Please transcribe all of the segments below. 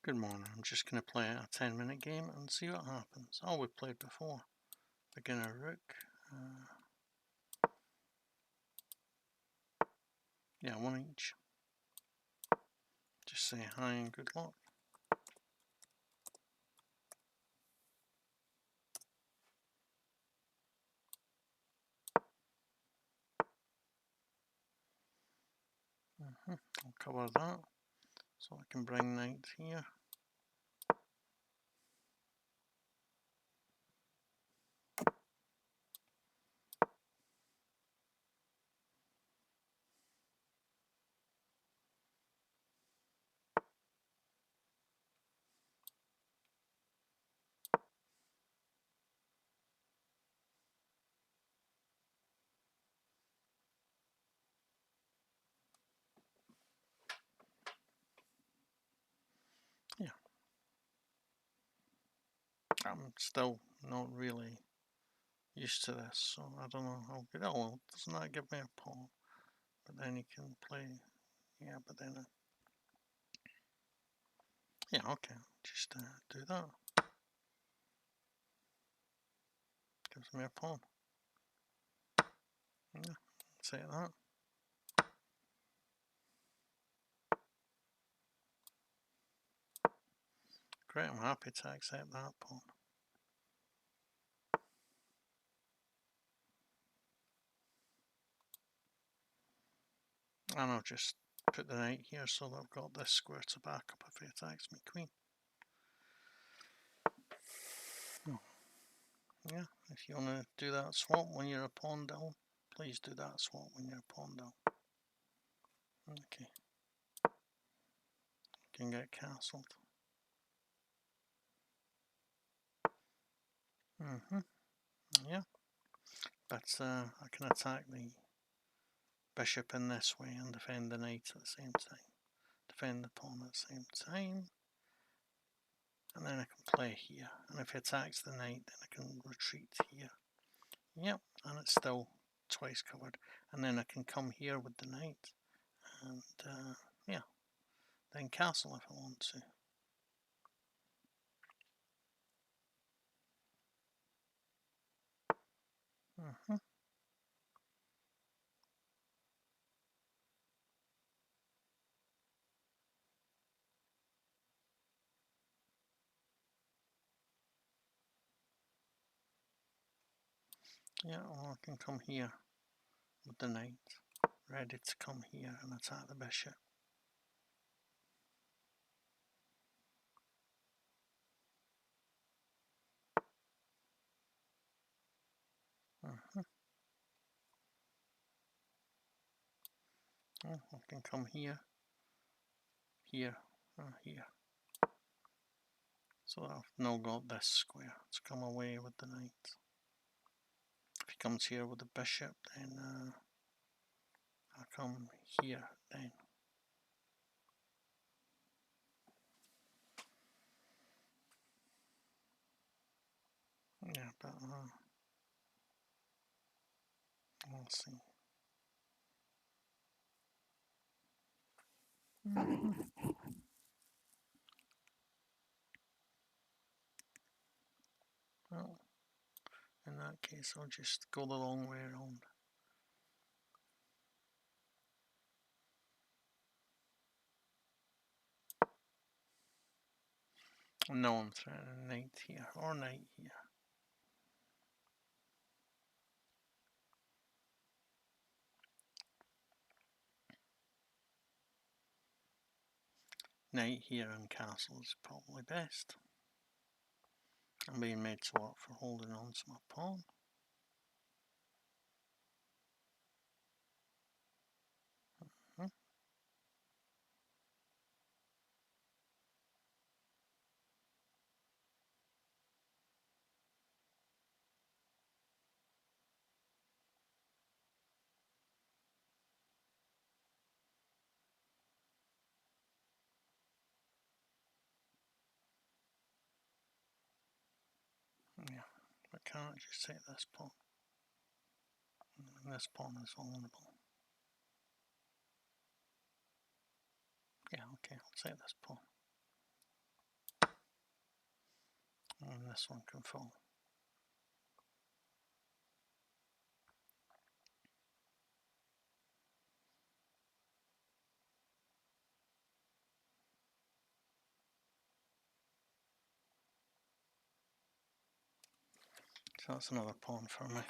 Good morning. I'm just going to play a 10-minute game and see what happens. Oh, we've played before. Beginner rook. Yeah, one each. Just say hi and good luck. I'll cover that so I can bring knight here. Yeah. I'm still not really used to this, so I don't know how good. Oh well, doesn't that give me a pawn? But then you can play. Yeah, but then. Yeah, okay. Just do that. Gives me a pawn. Yeah, say that. Great, I'm happy to accept that pawn. And I'll just put the knight here so that I've got this square to back up if he attacks me queen. Oh. Yeah, if you want to do that swap when you're a pawn down, please do that swap when you're a pawn down. Okay. Can get castled. Yeah, but I can attack the bishop in this way and defend the knight at the same time. Defend the pawn at the same time. And then I can play here. And if he attacks the knight, then I can retreat here. Yep, and it's still twice covered. And then I can come here with the knight. And yeah, then castle if I want to. Yeah, or I can come here with the knight, ready to come here and attack the bishop. Oh, I can come here, here, here. So I've now got this square to come away with the knight. If he comes here with the bishop, then I'll come here then. Yeah, but we'll see. Well, in that case, I'll just go the long way around. No, I'm threatening knight here or knight here. Knight here and castle is probably best. I'm being made to work for holding on to my pawn. Yeah, but can't just take this pawn. And this pawn is vulnerable. Yeah, okay, I'll take this pawn. this one can fall. So that's another pawn for me.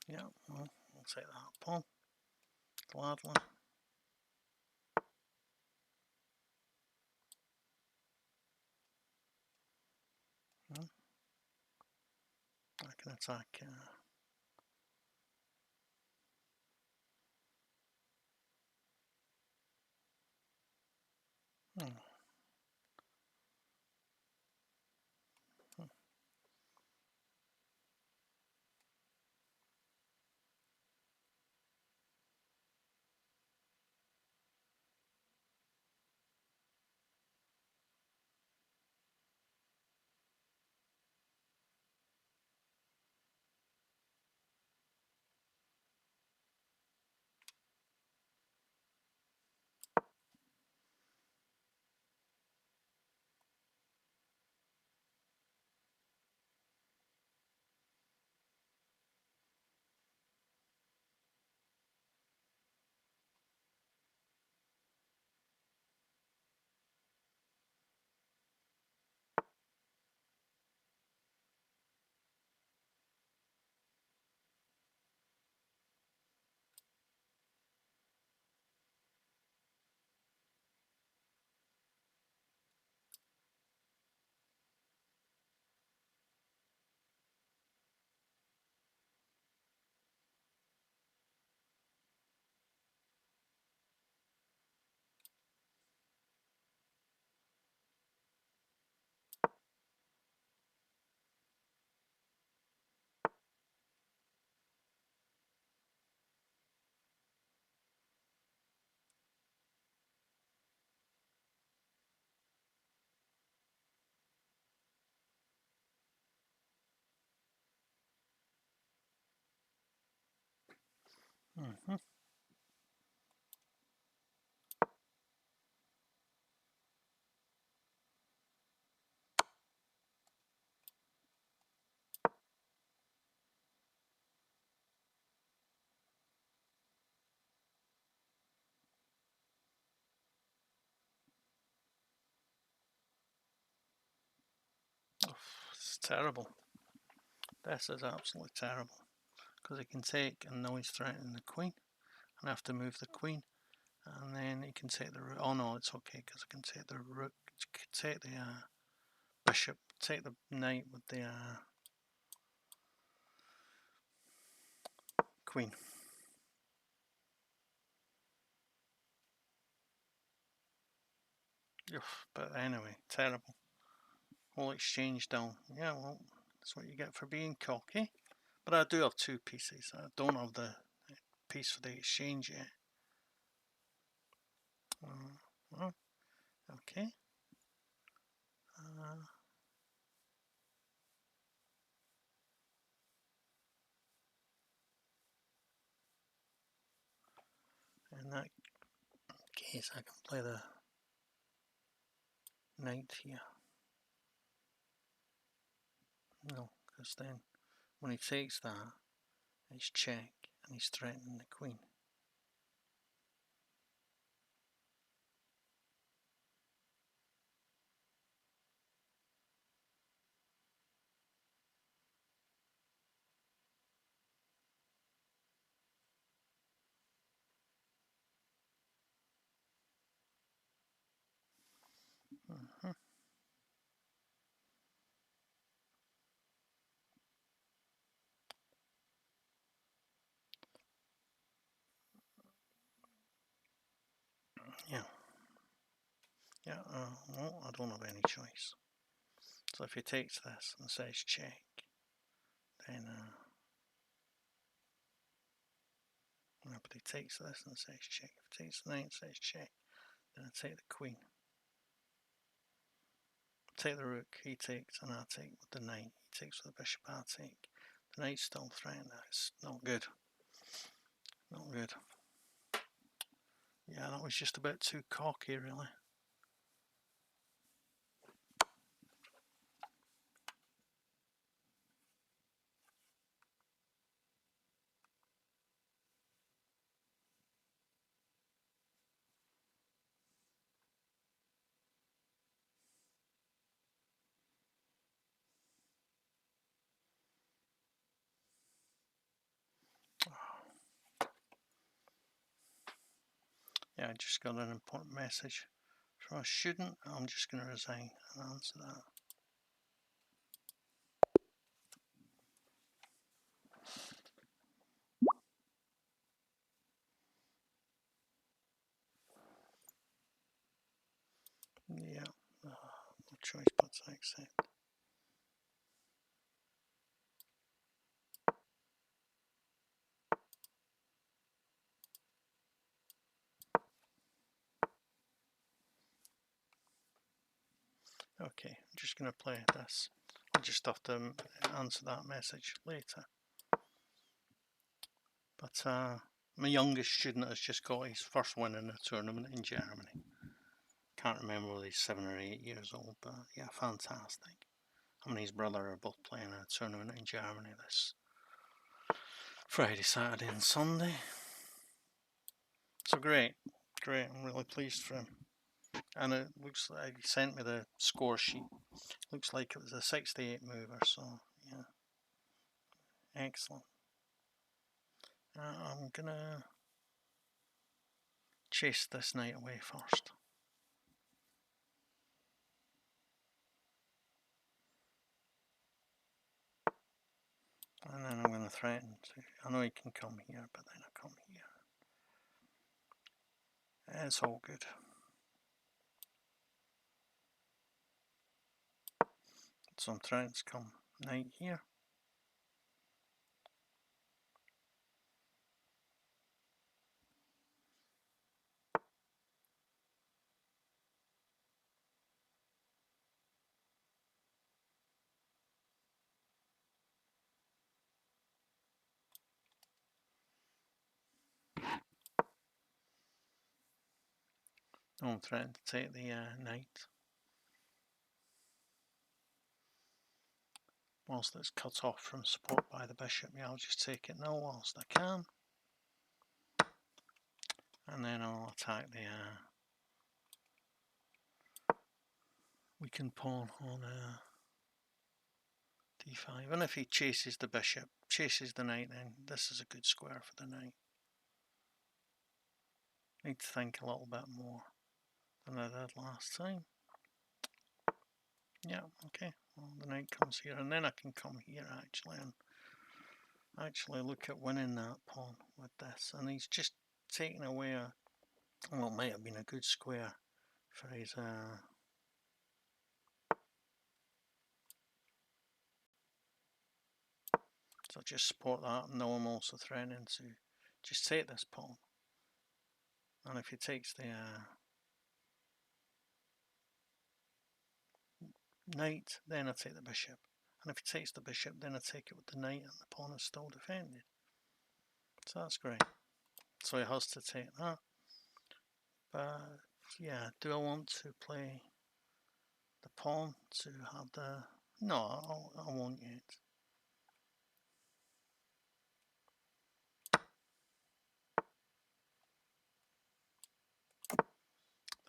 Yeah, well, we'll take that pawn gladly. I can attack. Hmm. Mm-hmm. It's terrible. This is absolutely terrible. Because he can take, and now he's threatening the queen. And I have to move the queen. And then he can take the rook. Oh no, it's okay because I can take the rook. Take the bishop. Take the knight with the queen. Oof, but anyway, terrible. Whole exchange down. Yeah, well, that's what you get for being cocky. But I do have two pieces. I don't have the piece for the exchange yet. Oh, okay. In that case, I can play the knight here. No, because then when he takes that, it's check, and he's threatening the queen. Mm-hmm. Yeah, yeah. Well, I don't have any choice. So if he takes this and says check, then but he takes this and says check. If he takes the knight and says check, then I take the queen. Take the rook, he takes, and I take with the knight. He takes with the bishop, I take. The knight's still threatened. It's not good. Not good. Yeah, that was just a bit too cocky, really. Yeah, I just got an important message from a student. I'm just going to resign and answer that. Yeah, no choice but to accept. Okay, I'm just going to play this. I'll just have to answer that message later. But my youngest student has just got his first win in a tournament in Germany. Can't remember whether he's 7 or 8 years old, but yeah, fantastic. Him and his brother are both playing in a tournament in Germany this Friday, Saturday and Sunday. So great. I'm really pleased for him. And it looks like he sent me the score sheet. Looks like it was a 68 mover, so yeah. Excellent. I'm gonna chase this knight away first. And then I'm gonna threaten to, I know he can come here, but then I come here. It's all good. So I'm trying to come knight here. I'm trying to take the knight. Whilst it's cut off from support by the bishop, yeah, I'll just take it now whilst I can. And then I'll attack the weakened pawn on d5. And if he chases the bishop, chases the knight, then this is a good square for the knight. Need to think a little bit more than I did last time. Yeah, okay. Well, the knight comes here, and then I can come here actually and actually look at winning that pawn with this. And he's just taken away a, well, it might have been a good square for his so just support that, and now I'm also threatening to just take this pawn. And if he takes the knight, then I take the bishop. And if he takes the bishop, then I take it with the knight, and the pawn is still defended. So that's great. So he has to take that. But yeah, do I want to play the pawn to have the... No, I won't yet.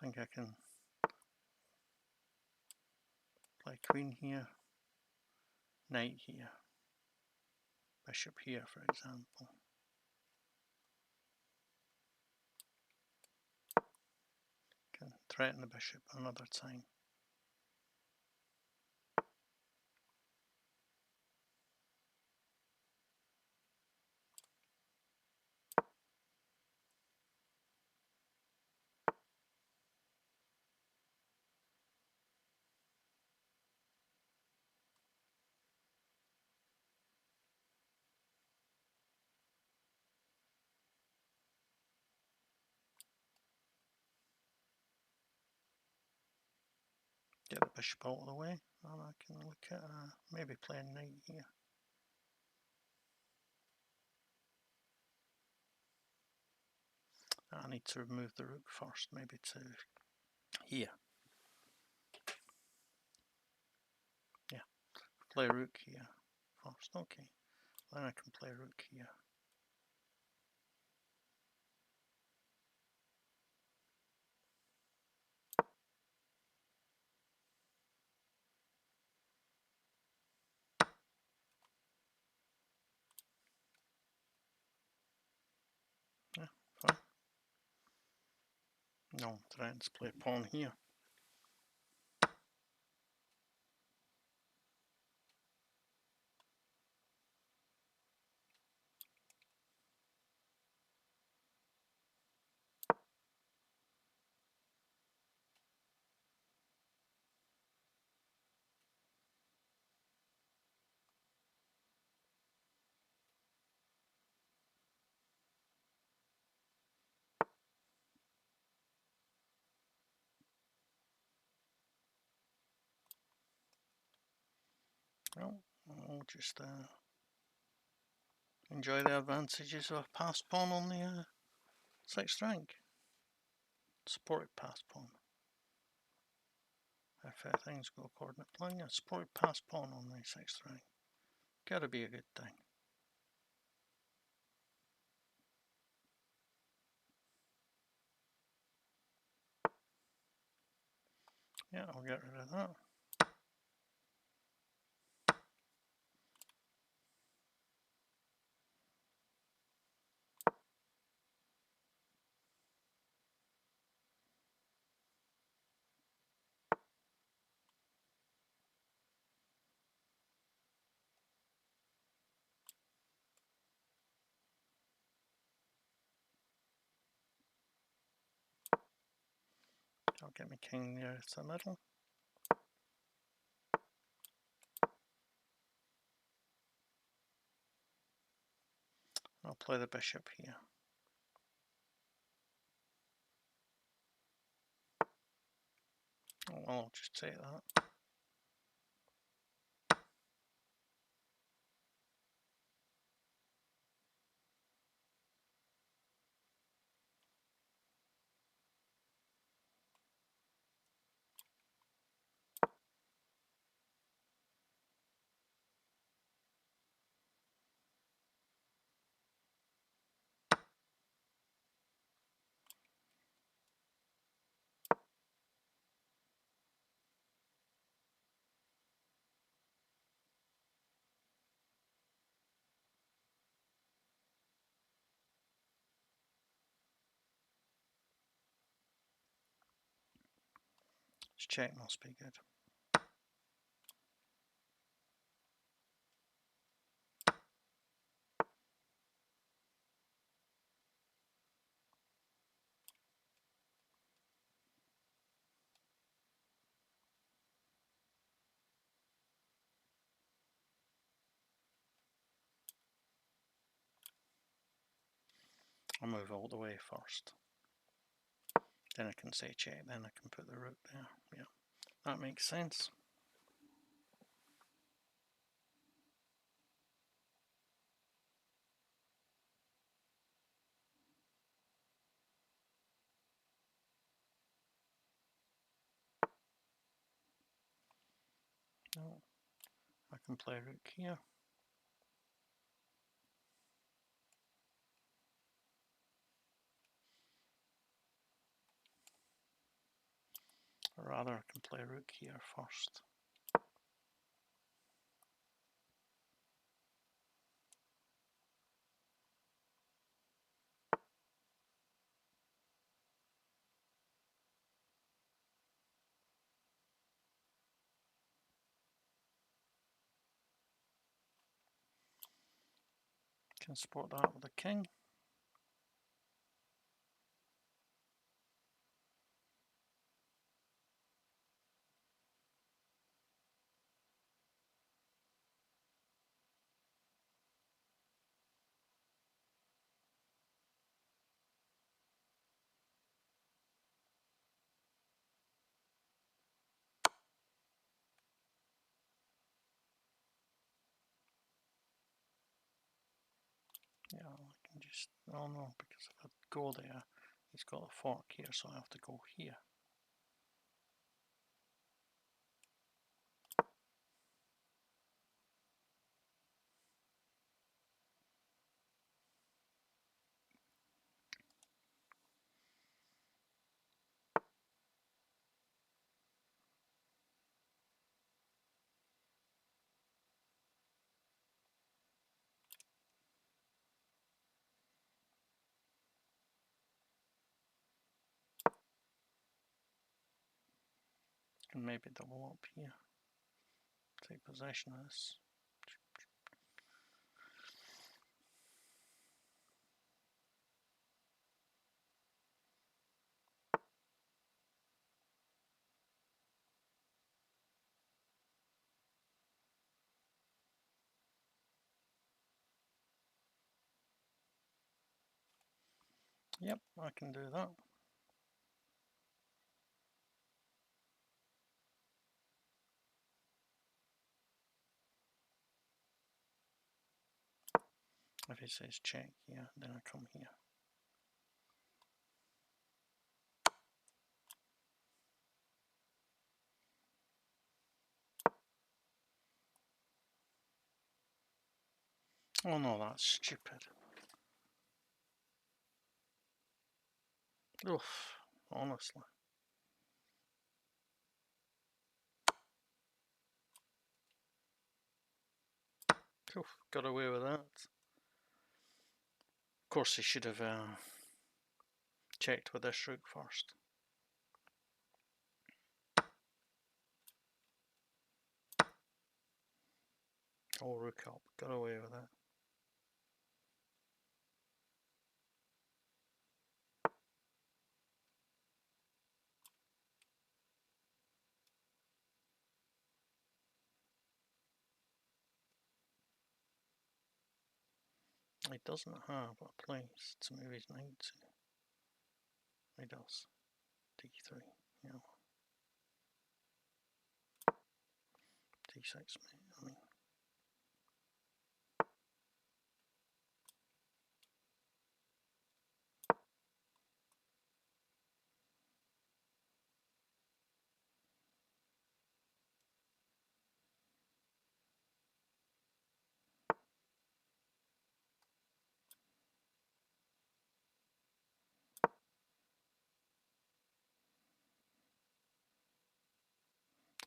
I think I can play queen here, knight here, bishop here, for example. Can threaten the bishop another time. Get the bishop out of the way, and I can look at maybe playing knight here. I need to remove the rook first, maybe to here. Yeah, play rook here first. Okay, then I can play rook here. Yeah, fine. No, threatens to play pawn here. Well, I'll just enjoy the advantages of a passed pawn on the 6th rank. Supported passed pawn. If things go according to plan, a supported passed pawn on the 6th rank. Gotta be a good thing. Yeah, I'll get rid of that. I'll get my king near to the middle. I'll play the bishop here. Oh, well, I'll just take that. This check must be good. I'll move all the way first. Then I can say check, then I can put the rook there. Yeah, that makes sense. No, I can play rook here. Or rather, I can play rook here first. Can support that with a king. Yeah, I can just, oh no, because if I go there, he's got a fork here, so I have to go here. Can maybe double up here. Take possession of this. Yep, I can do that. If it says check here, then I come here. Oh no, that's stupid. Oof, honestly. Oof, got away with that. Of course, he should have checked with this rook first. Oh, rook up, got away with it. He doesn't have a place to move his knight to. He does. D3, yeah. D6, I mean.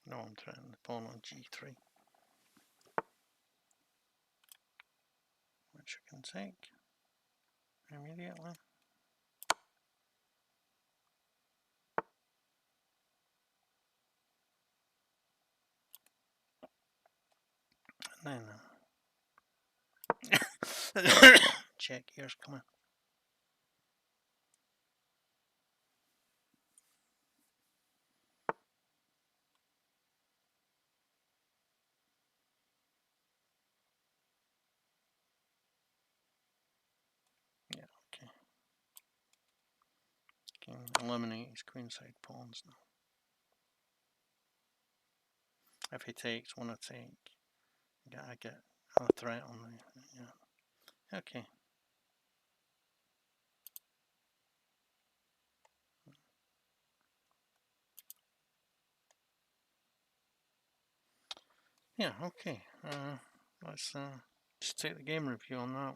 No, I'm trying the pawn on G3, which I can take immediately. And then check here's coming. Yeah, okay. Can eliminate his queenside pawns now. If he takes one, I take. I get a threat on the. Yeah. Okay. Yeah, okay. Let's just take the game review on that one.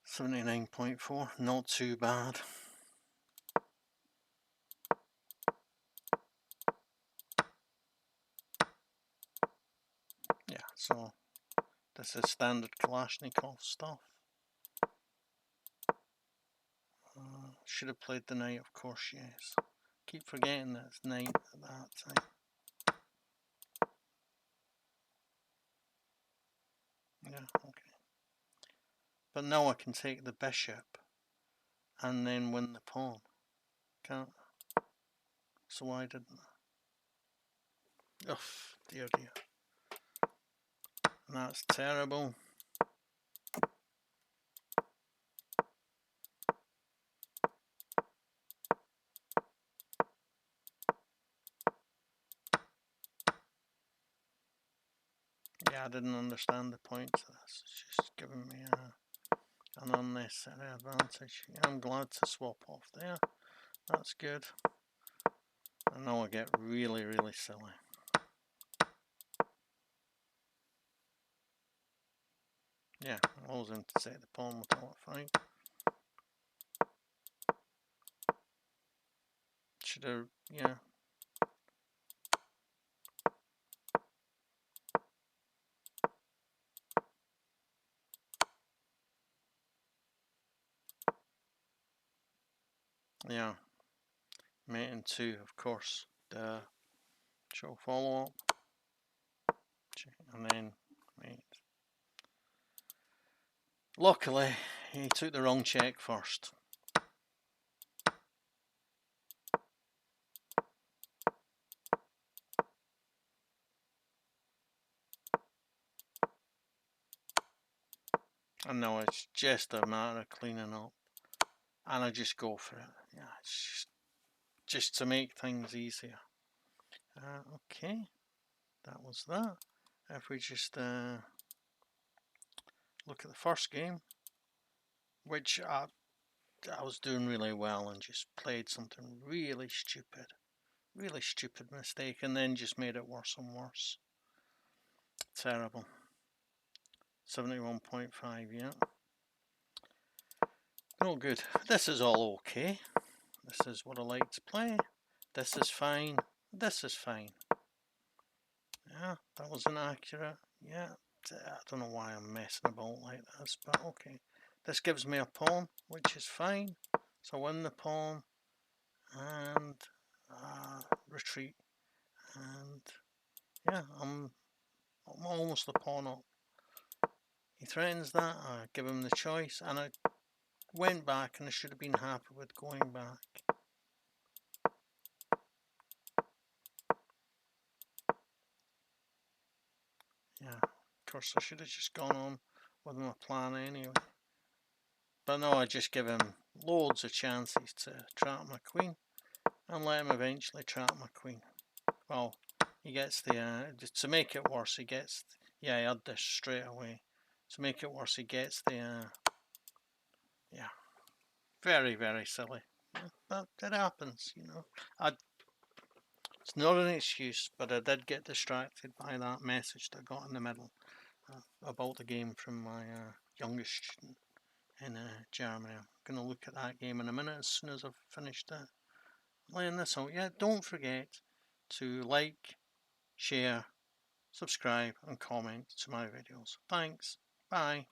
79.4, not too bad. Yeah, so this is standard Kalashnikov stuff. Should have played the knight, of course, yes. Keep forgetting that it's knight at that time. Yeah, okay. But now I can take the bishop and then win the pawn. Can't I? So why didn't I? Oh, dear, dear. That's terrible. Yeah, I didn't understand the point of this. It's just giving me an unnecessary advantage. I'm glad to swap off there. That's good. And now I get really, really silly. Yeah, I was in to take the pawn with all fine. Should have, yeah. Yeah, mate and 2, of course. The show follow up, and then mate. Luckily, he took the wrong check first. And now it's just a matter of cleaning up, and I just go for it. Yeah, it's just to make things easier. Okay, that was that. If we just look at the first game, which I was doing really well and just played something really stupid mistake, and then just made it worse and worse. Terrible. 71.5, yeah. No good. This is all okay. This is what I like to play. This is fine. This is fine. Yeah, that was inaccurate. Yeah, I don't know why I'm messing about like this, but okay. This gives me a pawn, which is fine. So win the pawn and retreat. And yeah, I'm almost the pawn up. He threatens that. I give him the choice, and I went back, and I should have been happy with going back. Yeah, of course I should have just gone on with my plan anyway. But no, I just give him loads of chances to trap my queen, and let him eventually trap my queen. Well, he gets the, to make it worse, he gets, yeah, I had this straight away. To make it worse, he gets the, yeah, very, very silly. But it happens, you know. It's not an excuse, but I did get distracted by that message that I got in the middle about the game from my youngest student in Germany. I'm going to look at that game in a minute as soon as I've finished laying this out. Yeah, don't forget to like, share, subscribe and comment to my videos. Thanks. Bye.